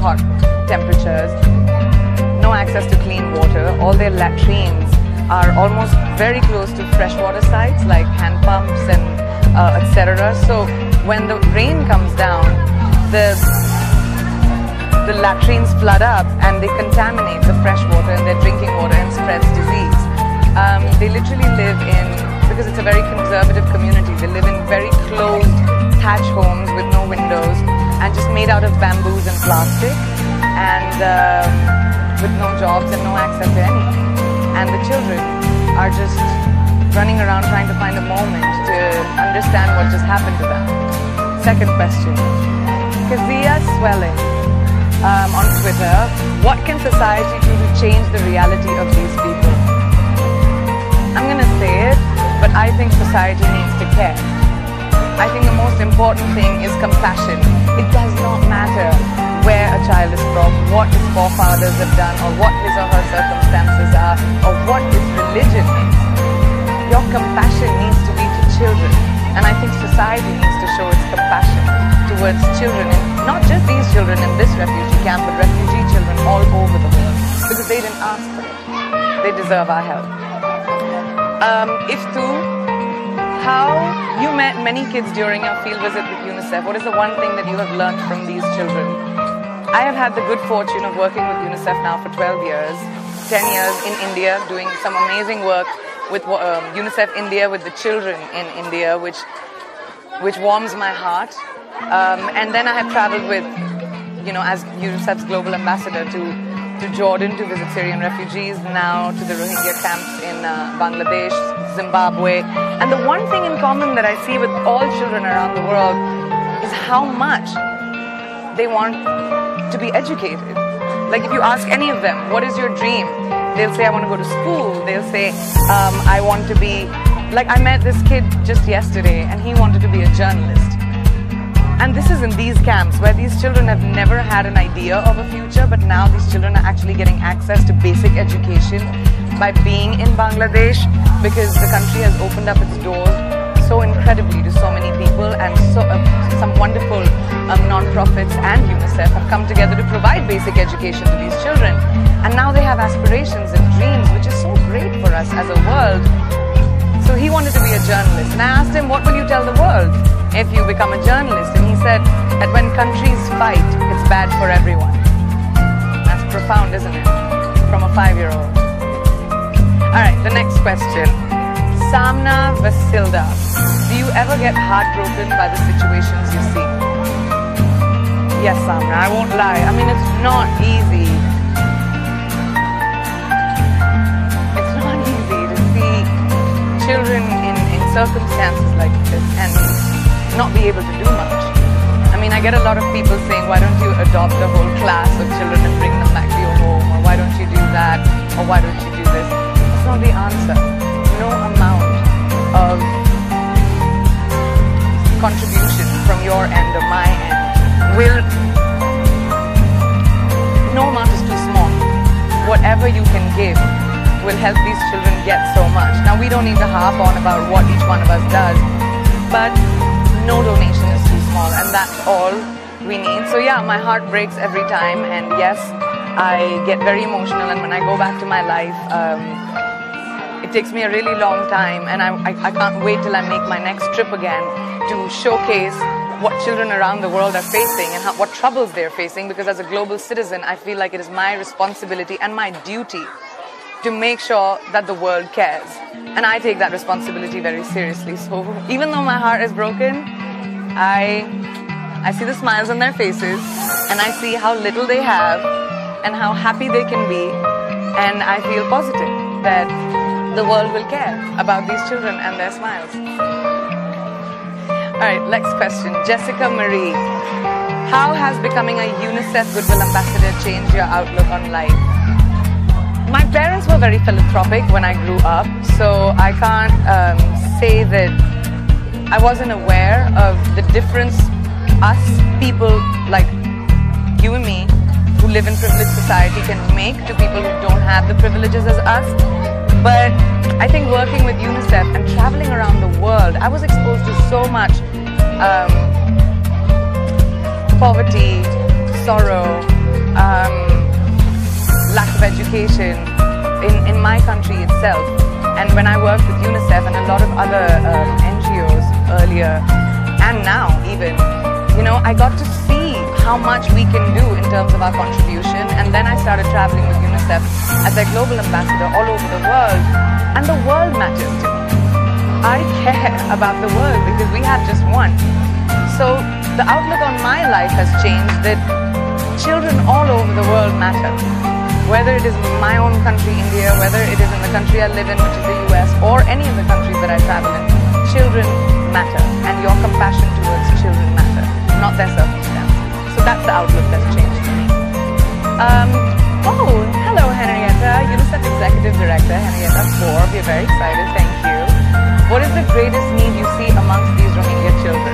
hot temperatures, no access to clean water. All their latrines are almost very close to freshwater sites like hand pumps and etc. So when the rain comes down, the latrines flood up and they contaminate the fresh water in their drinking water and spreads disease. They literally live in, because it's a very conservative community, they live in very closed thatch homes with no windows and just made out of bamboos and plastic, and with no jobs and no access to anything. And the children are just running around trying to find a moment to understand what just happened to them. Second question. Kazia Swelling on Twitter, what can society do to change the reality of these people? I'm going to say it, but I think society needs to care. I think the most important thing is compassion. It does not matter where a child is from, what his forefathers have done, or what his or her circumstances are, or what his religion is. Your compassion needs to be to children. And I think society needs to show its compassion towards children, and not just these children in this refugee camp, but refugee children all over the world, because they didn't ask for it. They deserve our help. Iftu, how you met many kids during your field visit with UNICEF. What is the one thing that you have learned from these children? I have had the good fortune of working with UNICEF now for 12 years, 10 years in India, doing some amazing work with UNICEF India, with the children in India, which warms my heart. And then I have traveled with, as UNICEF's global ambassador to Jordan to visit Syrian refugees, now to the Rohingya camps in Bangladesh, Zimbabwe. And the one thing in common that I see with all children around the world is how much they want to be educated. Like if you ask any of them, what is your dream? They'll say, I want to go to school. They'll say, I want to be, like I met this kid just yesterday and he wanted to be a journalist. And this is in these camps where these children have never had an idea of a future, but now these children are actually getting access to basic education by being in Bangladesh, because the country has opened up its doors so incredibly to so many people, and some wonderful non-profits and UNICEF have come together to provide basic education to these children. And now they have aspirations and dreams, which is so great for us as a world. So he wanted to be a journalist, and I asked him, what will you tell the world if you become a journalist? And he said that when countries fight, it's bad for everyone. That's profound, isn't it? From a 5-year-old. Alright, the next question. Samna Vasilda, do you ever get heartbroken by the situations you see? Yes, Samna, I won't lie. I mean, it's not easy. It's not easy to see children in circumstances like this and not be able to do much. I mean, I get a lot of people saying, why don't you adopt a whole class of children and bring them back to your home, or why don't you do that, or why don't you do this? That's not the answer. No amount of contribution from your end or my end will, no amount is too small. Whatever you can give will help these children get so much. Now, we don't need to harp on about what each one of us does, but no donation is too small, and that's all we need. So yeah, my heart breaks every time, and yes, I get very emotional, and when I go back to my life, it takes me a really long time, and I can't wait till I make my next trip again to showcase what children around the world are facing and what troubles they're facing, because as a global citizen, I feel like it is my responsibility and my duty to make sure that the world cares. And I take that responsibility very seriously. So even though my heart is broken, I see the smiles on their faces, and I see how little they have and how happy they can be, and I feel positive that the world will care about these children and their smiles. Alright, next question. Jessica Marie. How has becoming a UNICEF Goodwill Ambassador changed your outlook on life? My parents were very philanthropic when I grew up, so I can't say that I wasn't aware of the difference us people like you and me who live in privileged society can make to people who don't have the privileges as us. But I think working with UNICEF and traveling around the world, I was exposed to so much poverty, sorrow, myself. And when I worked with Unicef and a lot of other NGOs earlier, and now even, you know, I got to see how much we can do in terms of our contribution. And then I started traveling with Unicef as their global ambassador all over the world. And the world matters to me. I care about the world because we have just one. So the outlook on my life has changed, that children all over the world matter. Whether it is in my own country, India, whether it is in the country I live in, which is the US, or any of the countries that I travel in, children matter. And your compassion towards children matter, not their circumstances. So that's the outlook that's changed for me. Hello Henrietta, UNICEF Executive Director, Henrietta 4. We're very excited, thank you. What is the greatest need you see amongst these Rohingya children?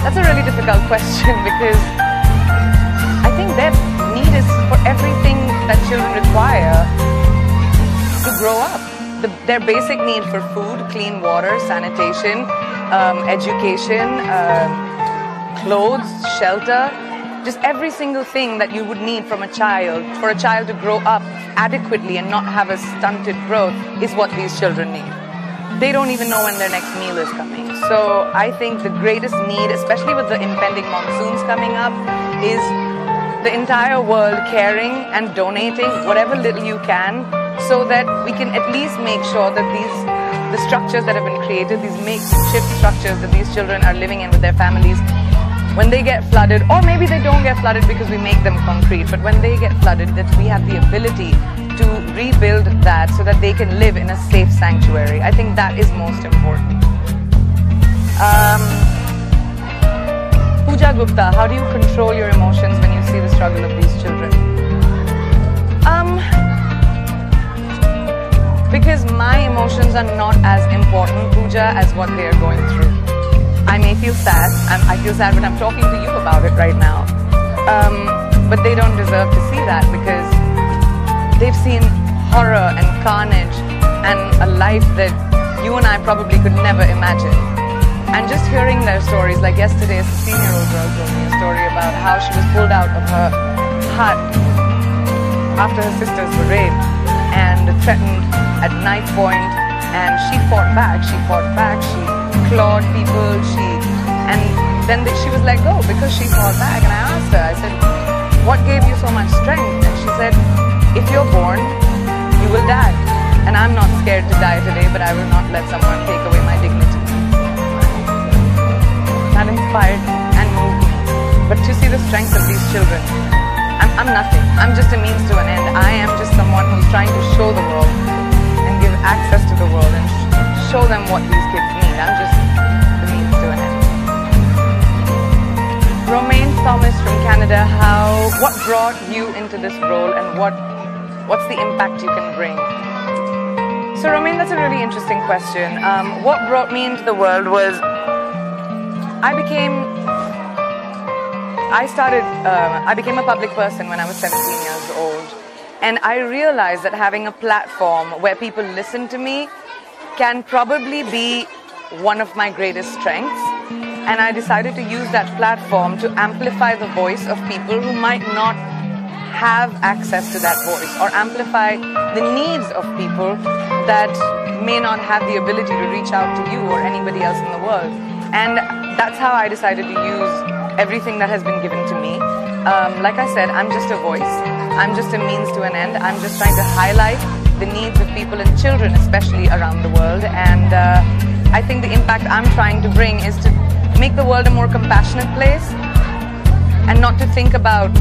That's a really difficult question because I think their need is for everything that children require to grow up. Their basic need for food, clean water, sanitation, education, clothes, shelter, just every single thing that you would need from a child, for a child to grow up adequately and not have a stunted growth, is what these children need. They don't even know when their next meal is coming. So I think the greatest need, especially with the impending monsoons coming up, is the entire world caring and donating whatever little you can, so that we can at least make sure that the structures that have been created, these makeshift structures that these children are living in with their families, when they get flooded, or maybe they don't get flooded because we make them concrete, but when they get flooded, that we have the ability to rebuild that so that they can live in a safe sanctuary. I think that is most important. Pooja Gupta, how do you control your emotions when you see the struggle of these children? Because my emotions are not as important, Pooja, as what they are going through. I may feel sad. I feel sad when I'm talking to you about it right now. But they don't deserve to see that because they've seen horror and carnage and a life that you and I probably could never imagine. And just hearing their stories, like yesterday, a 16-year-old girl told me a story about how she was pulled out of her hut after her sisters were raped and threatened at knife point, and she fought back, she clawed people, and then she was let go because she fought back. And I asked her, I said, what gave you so much strength? And she said, if you're born, you will die. And I'm not scared to die today, but I will not let someone take away my dignity. That inspired and moved me. But to see the strength of these children, I'm nothing. I'm just a means to an end. I am just someone who's trying to show the world and give access to the world and show them what these kids need. I'm just the means to an end. Romaine Thomas from Canada, what brought you into this role and what's the impact you can bring? So Romaine, that's a really interesting question. What brought me into the world was I became a public person when I was 17 years old, and I realized that having a platform where people listen to me can probably be one of my greatest strengths, and I decided to use that platform to amplify the voice of people who might not have access to that voice, or amplify the needs of people that may not have the ability to reach out to you or anybody else in the world. And that's how I decided to use everything that has been given to me. Like I said, I'm just a voice. I'm just a means to an end. I'm just trying to highlight the needs of people and children, especially around the world. And I think the impact I'm trying to bring is to make the world a more compassionate place, and not to think about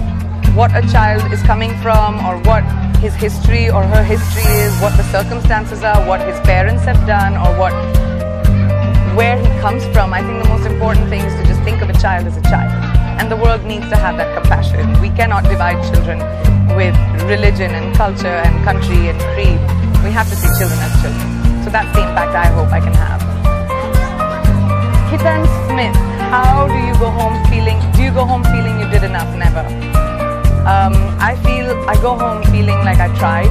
what a child is coming from, or what his history or her history is, what the circumstances are, what his parents have done, or where he comes from. I think the most important thing is to just think of a child as a child. And the world needs to have that compassion. We cannot divide children with religion and culture and country and creed. We have to see children as children. So that's the impact I hope I can have. Kitan Smith, how do you go home feeling? Do you go home feeling you did enough? Never. I go home feeling like I tried,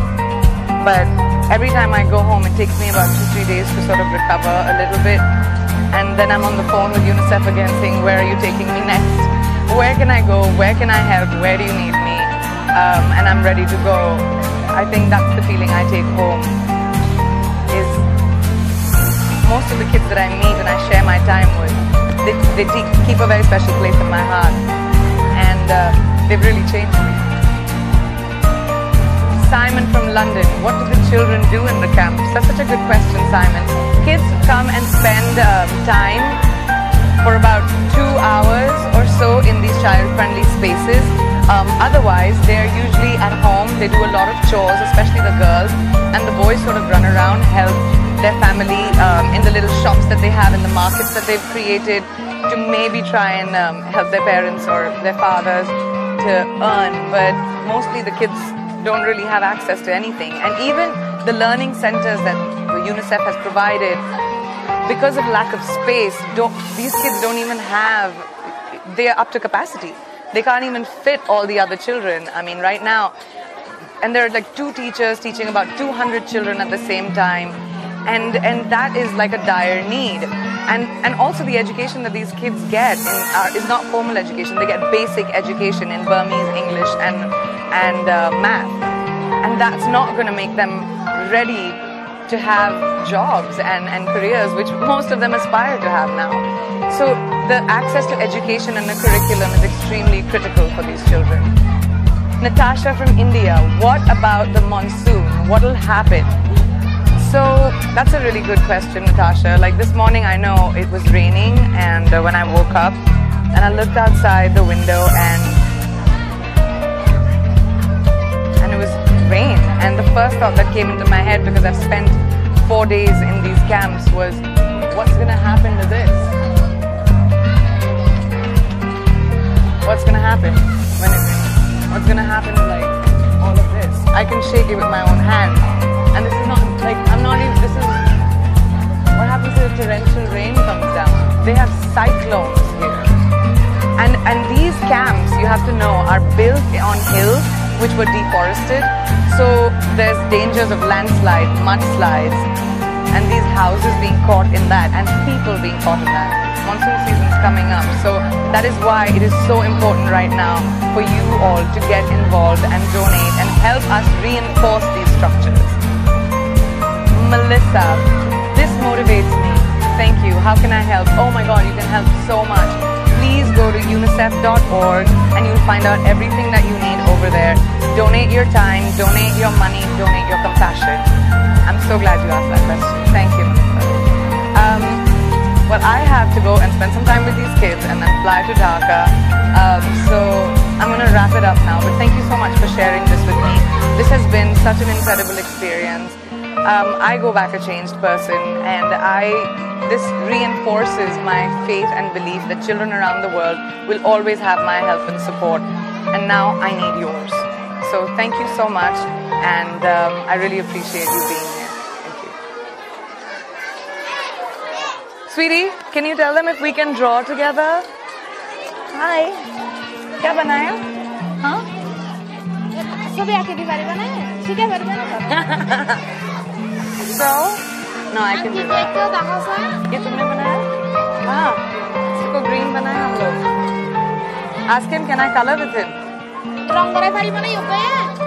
but every time I go home, it takes me about 2-3 days to sort of recover a little bit. And then I'm on the phone with Unicef again saying, where are you taking me next? Where can I go? Where can I help? Where do you need me? And I'm ready to go. I think that's the feeling I take home. Is most of the kids that I meet and I share my time with, they keep a very special place in my heart, and they've really changed me. Simon from London, what do the children do in the camps? That's such a good question, Simon. Kids come and spend time for about 2 hours or so in these child-friendly spaces. Otherwise, they're usually at home. They do a lot of chores, especially the girls, and the boys sort of run around, help their family in the little shops that they have in the markets that they've created to maybe try and help their parents or their fathers to earn. But mostly the kids don't really have access to anything. And even the learning centers that Unicef has provided, because of lack of space, these kids don't even have, they're up to capacity. They can't even fit all the other children. I mean, right now, and there are like 2 teachers teaching about 200 children at the same time. And that is like a dire need. And also the education that these kids get is not formal education. They get basic education in Burmese, English, and math. And that's not going to make them ready to have jobs and careers, which most of them aspire to have now. So the access to education and the curriculum is extremely critical for these children. Natasha from India, what about the monsoon? What will happen? So that's a really good question, Natasha. Like this morning, I know it was raining, and when I woke up and I looked outside the window and it was rain. And the first thought that came into my head, because I've spent 4 days in these camps, was what's going to happen to this? What's going to happen when it rains? What's going to happen to like all of this? I can shake it with my own hands. And this is not like, I'm not even, this is, what happens if torrential rain comes down? They have cyclones here. And these camps, you have to know, are built on hills which were deforested. So there's dangers of landslide, mudslides, and these houses being caught in that, and people being caught in that. Monsoon season's coming up. So that is why it is so important right now for you all to get involved and donate and help us reinforce these structures. Melissa, this motivates me. Thank you. How can I help? Oh my God, you can help so much. Please go to unicef.org and you'll find out everything that you need over there. Donate your time, donate your money, donate your compassion. I'm so glad you asked that question. Thank you, Melissa. Well, I have to go and spend some time with these kids and then fly to Dhaka. So I'm going to wrap it up now. But thank you so much for sharing this with me. This has been such an incredible experience. I go back a changed person, and this reinforces my faith and belief that children around the world will always have my help and support, and now I need yours. So thank you so much, and I really appreciate you being here. Thank you. Sweetie, can you tell them if we can draw together? Hi. क्या बनाया? हाँ? सब आके दीवारें बनाए? ठीक है, बनाया? So, no, I can do that. ये तुमने बनाया? हाँ, इसको green बनाया हम लोग. Ask him, can I color with him? रंग बड़ा सारी बनाई हो गया?